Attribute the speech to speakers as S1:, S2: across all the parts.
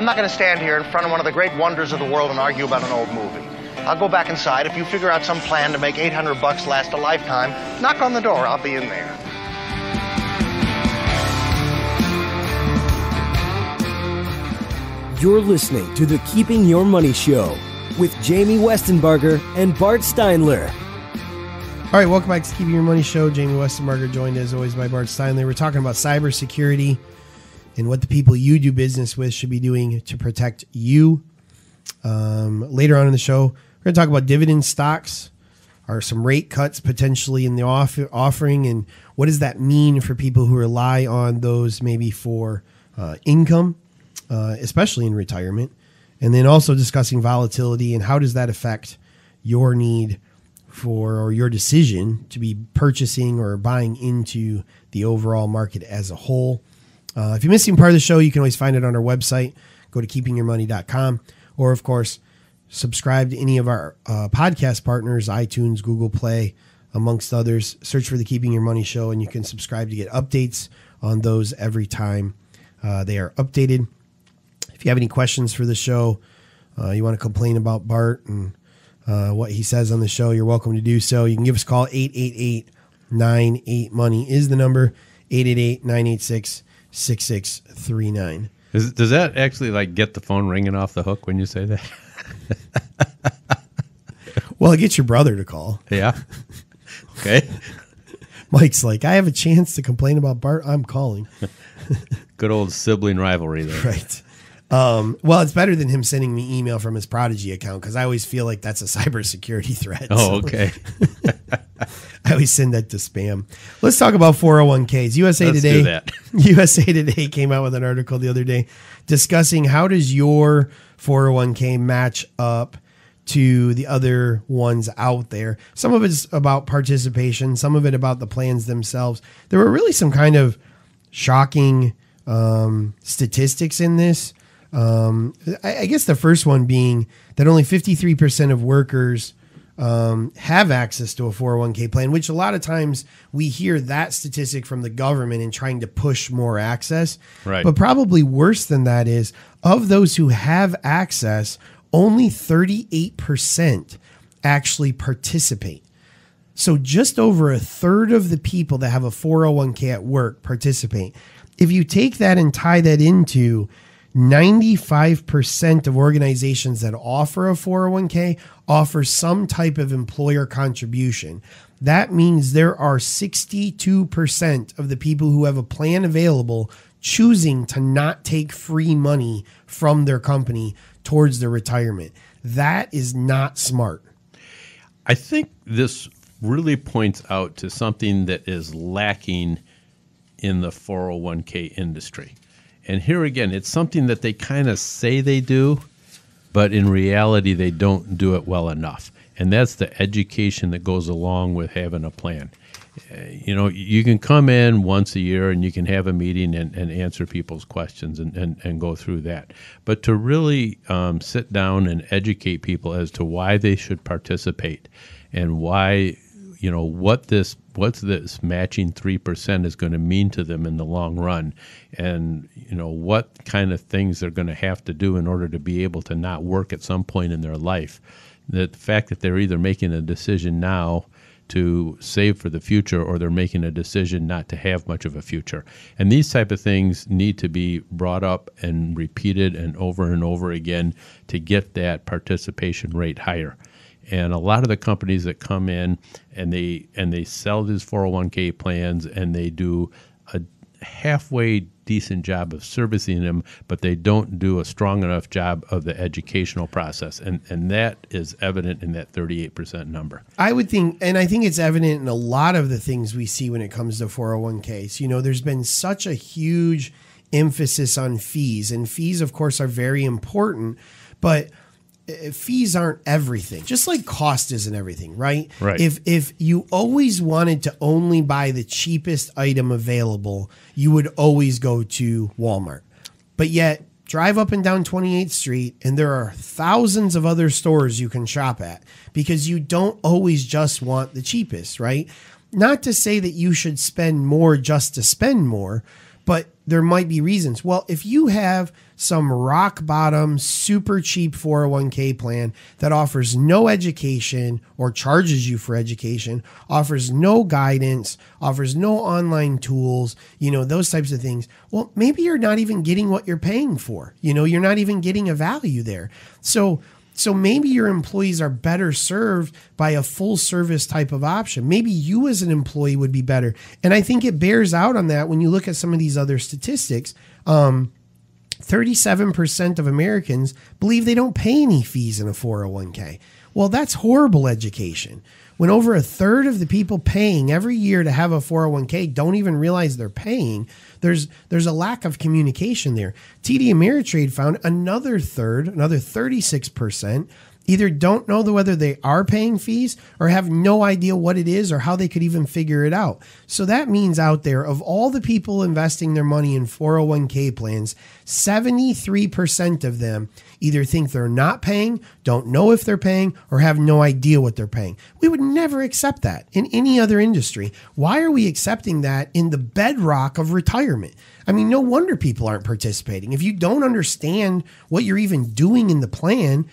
S1: I'm not going to stand here in front of one of the great wonders of the world and argue about an old movie. I'll go back inside. If you figure out some plan to make $800 last a lifetime, knock on the door. I'll be in there.
S2: You're listening to the Keeping Your Money Show with Jamie Westenbarger and Bart Steinler.
S3: All right, welcome back to Keeping Your Money Show. Jamie Westenbarger, joined as always by Bart Steinler. We're talking about cybersecurity and what the people you do business with should be doing to protect you. Later on in the show, we're going to talk about dividend stocks. Are some rate cuts potentially in the offering, and what does that mean for people who rely on those maybe for income, especially in retirement? And then also discussing volatility and how does that affect your need for, or your decision to be purchasing or buying into the overall market as a whole. If you're missing part of the show, you can always find it on our website. Go to keepingyourmoney.com, or of course, subscribe to any of our podcast partners, iTunes, Google Play, amongst others. Search for the Keeping Your Money Show, and you can subscribe to get updates on those every time they are updated. If you have any questions for the show, you want to complain about Bart and what he says on the show, you're welcome to do so. You can give us a call. 888-98-MONEY is the number. 888-986-6639.
S4: Does that actually like get the phone ringing off the hook when you say that?
S3: Well, it gets your brother to call.
S4: Yeah. Okay.
S3: Mike's like, I have a chance to complain about Bart. I'm calling.
S4: Good old sibling rivalry there.
S3: Right. Well, it's better than him sending me email from his Prodigy account, because I always feel like that's a cybersecurity threat.
S4: Oh, okay.
S3: I always send that to spam. Let's talk about 401ks. USA
S4: Let's
S3: Today.
S4: do that.
S3: USA Today came out with an article the other day discussing how does your 401k match up to the other ones out there. Some of it's about participation, some of it about the plans themselves. There were really some kind of shocking statistics in this. I guess the first one being that only 53% of workers have access to a 401k plan, which a lot of times we hear that statistic from the government in trying to push more access.
S4: Right.
S3: But probably worse than that is, of those who have access, only 38% actually participate. So just over a third of the people that have a 401k at work participate. If you take that and tie that into 95% of organizations that offer a 401k offer some type of employer contribution. That means there are 62% of the people who have a plan available choosing to not take free money from their company towards their retirement. That is not smart.
S4: I think this really points out to something that is lacking in the 401k industry. And here again, it's something that they kind of say they do, but in reality, they don't do it well enough. And that's the education that goes along with having a plan. You know, you can come in once a year and you can have a meeting and answer people's questions and go through that. But to really sit down and educate people as to why they should participate and why, you know, what's this matching 3% is going to mean to them in the long run, and you know what kind of things they're going to have to do in order to be able to not work at some point in their life. The fact that they're either making a decision now to save for the future, or they're making a decision not to have much of a future. And these type of things need to be brought up and repeated and over again to get that participation rate higher. And a lot of the companies that come in and they sell these 401k plans and they do a halfway decent job of servicing them, but they don't do a strong enough job of the educational process. And that is evident in that 38% number.
S3: I would think, and I think it's evident in a lot of the things we see when it comes to 401ks. You know, there's been such a huge emphasis on fees, and fees, of course, are very important, but fees aren't everything. Just like cost isn't everything, right?
S4: Right.
S3: If you always wanted to only buy the cheapest item available, you would always go to Walmart. But yet, drive up and down 28th Street, and there are thousands of other stores you can shop at, because you don't always just want the cheapest, right? Not to say that you should spend more just to spend more, but there might be reasons. Well, if you have some rock bottom, super cheap 401k plan that offers no education or charges you for education, offers no guidance, offers no online tools, those types of things. Well, maybe you're not even getting what you're paying for. You're not even getting a value there. So maybe your employees are better served by a full service type of option. Maybe you as an employee would be better. And I think it bears out on that when you look at some of these other statistics. 37% of Americans believe they don't pay any fees in a 401k. Well, that's horrible education. When over a third of the people paying every year to have a 401k don't even realize they're paying, there's a lack of communication there. TD Ameritrade found another 36%, either don't know whether they are paying fees or have no idea what it is or how they could even figure it out. So that means out there, of all the people investing their money in 401k plans, 73% of them either think they're not paying, don't know if they're paying, or have no idea what they're paying. We would never accept that in any other industry. Why are we accepting that in the bedrock of retirement? I mean, no wonder people aren't participating. If you don't understand what you're even doing in the plan,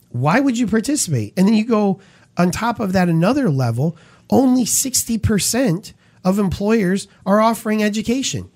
S3: why would you participate? And then you go on top of that another level, only 60% of employers are offering education.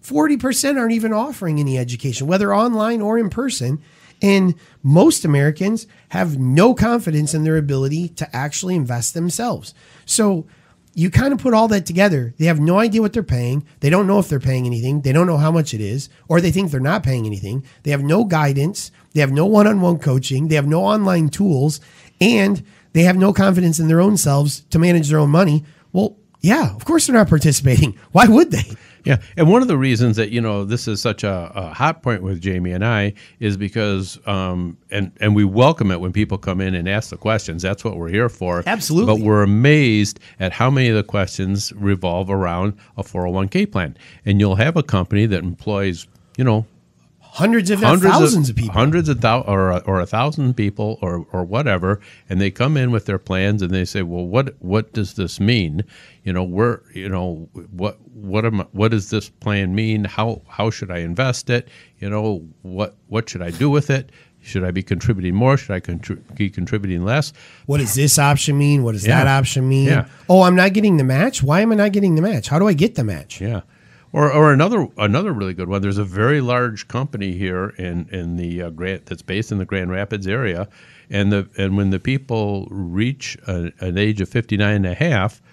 S3: 40% aren't even offering any education, whether online or in person. And most Americans have no confidence in their ability to actually invest themselves. So you kind of put all that together. They have no idea what they're paying. They don't know if they're paying anything. They don't know how much it is, or they think they're not paying anything. They have no guidance. They have no one-on-one coaching. They have no online tools, and they have no confidence in their own selves to manage their own money. Well, yeah, of course they're not participating. Why would they?
S4: Yeah, and one of the reasons that this is such a hot point with Jamie and I is because and we welcome it when people come in and ask the questions. That's what we're here for.
S3: Absolutely.
S4: But we're amazed at how many of the questions revolve around a 401k plan. And you'll have a company that employs
S3: hundreds, if not thousands of people,
S4: or 1,000 people, or whatever, and they come in with their plans and they say, well, what does this mean? What does this plan mean? How should I invest it? What should I do with it? Should I be contributing more? Should I be contributing less?
S3: What does this option mean? What does that option mean?
S4: Yeah.
S3: Oh, I'm not getting the match. Why am I not getting the match? How do I get the match?
S4: Yeah. Or another really good one. There's a very large company here in the that's based in the Grand Rapids area, and when the people reach an age of 59 and a half,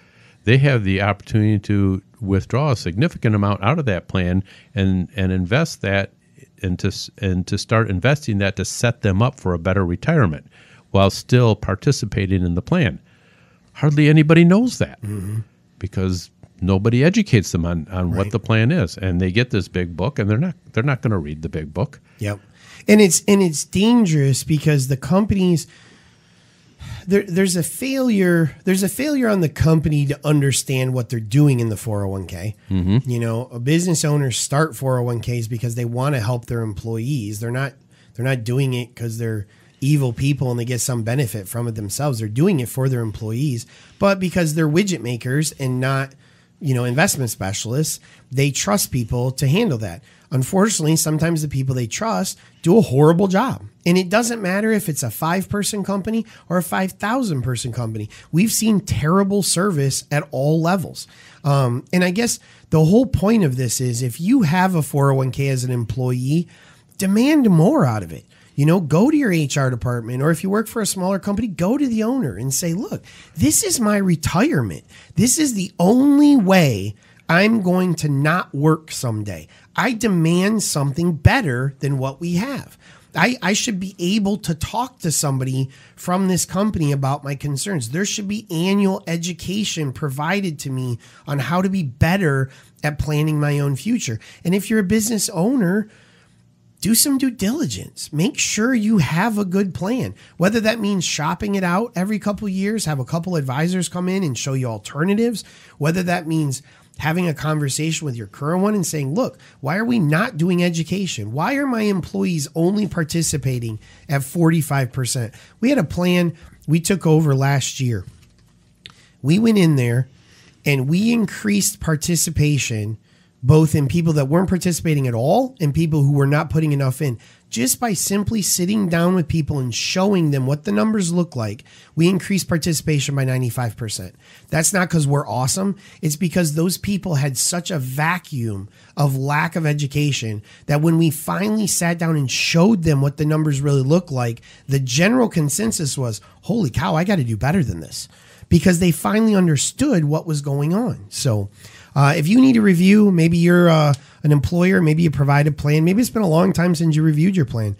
S4: they have the opportunity to withdraw a significant amount out of that plan and invest that and to start investing that to set them up for a better retirement while still participating in the plan. Hardly anybody knows that because nobody educates them on what the plan is, and they get this big book, and they're not going to read the big book.
S3: Yep, and it's dangerous because the companies there's a failure on the company to understand what they're doing in the 401k. A business owners start 401ks because they want to help their employees. They're not doing it because they're evil people and they get some benefit from it themselves. They're doing it for their employees, but because they're widget makers and not investment specialists, they trust people to handle that. Unfortunately, sometimes the people they trust do a horrible job. And it doesn't matter if it's a 5-person company or a 5,000-person company. We've seen terrible service at all levels. And I guess the whole point of this is if you have a 401k as an employee, demand more out of it. Go to your HR department, or if you work for a smaller company, go to the owner and say, look, this is my retirement. This is the only way I'm going to not work someday. I demand something better than what we have. I should be able to talk to somebody from this company about my concerns. There should be annual education provided to me on how to be better at planning my own future. And if you're a business owner, do some due diligence. Make sure you have a good plan, whether that means shopping it out every couple of years, have a couple advisors come in and show you alternatives, whether that means having a conversation with your current one and saying, look, why are we not doing education? Why are my employees only participating at 45%? We had a plan we took over last year. We went in there and we increased participation both in people that weren't participating at all and people who were not putting enough in. Just by simply sitting down with people and showing them what the numbers look like, we increased participation by 95%. That's not because we're awesome. It's because those people had such a vacuum of lack of education that when we finally sat down and showed them what the numbers really look like, the general consensus was, holy cow, I got to do better than this, because they finally understood what was going on. So if you need a review, maybe you're an employer, maybe you provide a plan, maybe it's been a long time since you reviewed your plan.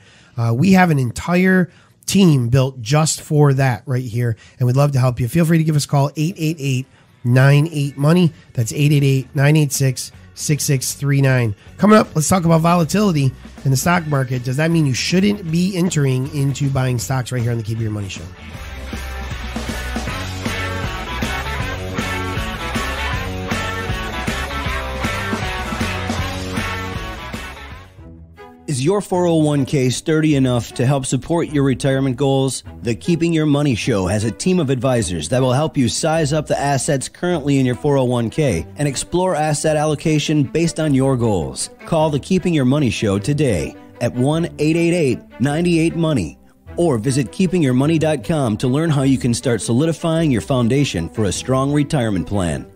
S3: We have an entire team built just for that right here, and we'd love to help you. Feel free to give us a call, 888-98-MONEY. That's 888-986-6639. Coming up, let's talk about volatility in the stock market. Does that mean you shouldn't be entering into buying stocks right here on the Keep Your Money Show?
S5: Is your 401k sturdy enough to help support your retirement goals? The Keeping Your Money Show has a team of advisors that will help you size up the assets currently in your 401k and explore asset allocation based on your goals. Call the Keeping Your Money Show today at 1-888-98-MONEY or visit keepingyourmoney.com to learn how you can start solidifying your foundation for a strong retirement plan.